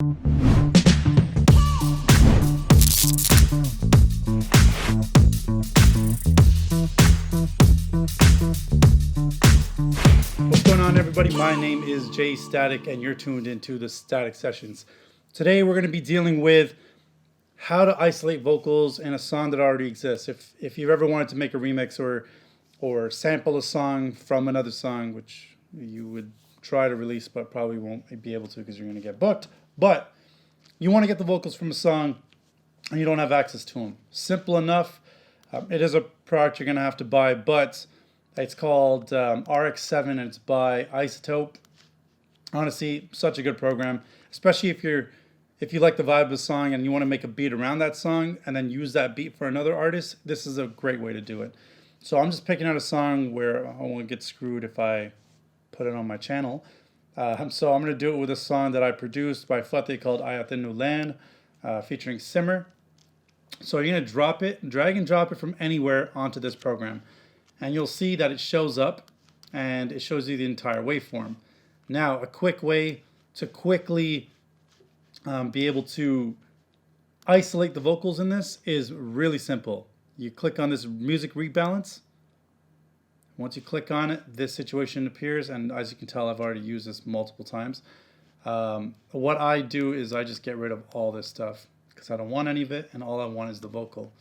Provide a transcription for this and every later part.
What's going on, everybody? My name is Statik, and you're tuned into the Static Sessions. Today we're going to be dealing with how to isolate vocals in a song that already exists. If you've ever wanted to make a remix or sample a song from another song, which you would try to release but probably won't be able to because you're going to get booked, but you want to get the vocals from a song and you don't have access to them. Simple enough. It is a product you're going to have to buy, but it's called RX7 and it's by Isotope. Honestly, such a good program, especially if you like the vibe of a song and you want to make a beat around that song and then use that beat for another artist. This is a great way to do it. So I'm just picking out a song where I won't get screwed if I put it on my channel. So I'm going to do it with a song that I produced by Statik called Ayat in New Land, featuring Simmer. So you're going to drop it, drag and drop it from anywhere onto this program. And you'll see that it shows up and it shows you the entire waveform. Now, a quick way to quickly be able to isolate the vocals in this is really simple. You click on this music rebalance. Once you click on it, this situation appears, and as you can tell, I've already used this multiple times. What I do is I just get rid of all this stuff because I don't want any of it, and all I want is the vocal.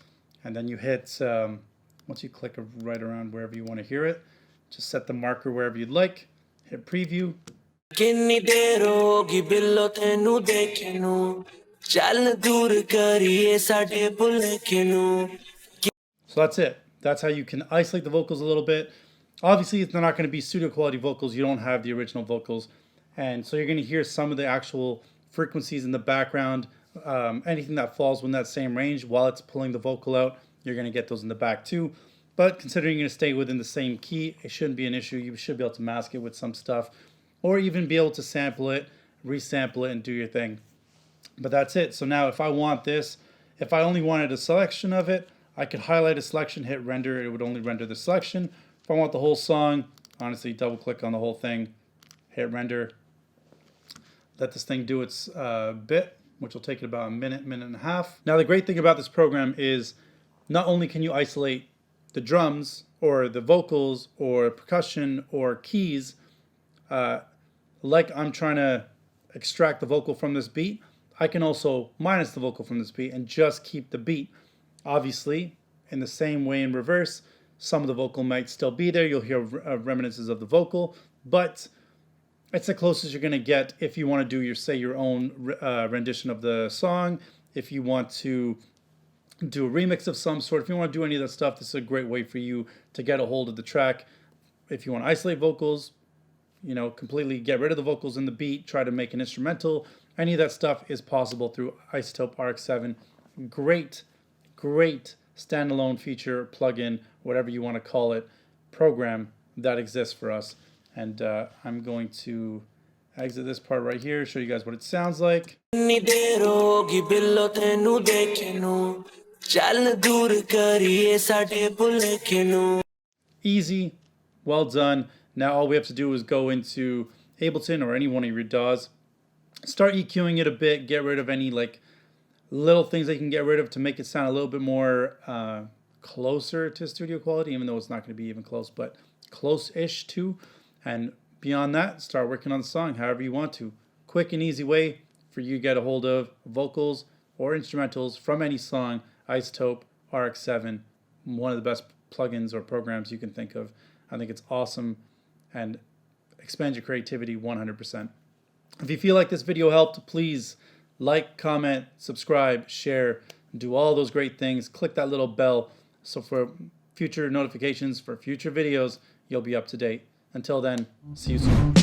And then you hit, once you click right around wherever you want to hear it, just set the marker wherever you'd like, hit preview. So that's it. That's how you can isolate the vocals a little bit. Obviously, they're not going to be studio quality vocals. You don't have the original vocals. And so you're going to hear some of the actual frequencies in the background. Anything that falls within that same range while it's pulling the vocal out, you're going to get those in the back too. But considering you're going to stay within the same key, it shouldn't be an issue. You should be able to mask it with some stuff or even be able to sample it, resample it, and do your thing. But that's it. So now if I want this, if I only wanted a selection of it, I could highlight a selection, hit render, it would only render the selection. If I want the whole song, honestly, double click on the whole thing, hit render, let this thing do its bit, which will take it about a minute, minute and a half. Now the great thing about this program is not only can you isolate the drums or the vocals or percussion or keys, like I'm trying to extract the vocal from this beat, I can also minus the vocal from this beat and just keep the beat. Obviously, in the same way in reverse, some of the vocal might still be there. You'll hear reminiscences of the vocal, but it's the closest you're going to get if you want to do your own rendition of the song. If you want to do a remix of some sort, if you want to do any of that stuff, this is a great way for you to get a hold of the track. If you want to isolate vocals, completely get rid of the vocals in the beat, try to make an instrumental, any of that stuff is possible through Isotope RX7. Great standalone feature, plugin, whatever you want to call it, program that exists for us. And I'm going to exit this part right here, show you guys what it sounds like. Easy, well done. Now all we have to do is go into Ableton or any one of your DAWs, start EQing it a bit, get rid of any little things they can get rid of to make it sound a little bit more closer to studio quality, even though it's not going to be even close, but close-ish to. And beyond that, start working on the song however you want to. Quick and easy way for you to get a hold of vocals or instrumentals from any song. Isotope RX7, one of the best plugins or programs you can think of. I think it's awesome and expands your creativity 100%. If you feel like this video helped, please like, comment, subscribe, share, do all those great things. Click that little bell so for future notifications for future videos, you'll be up to date. Until then, see you soon.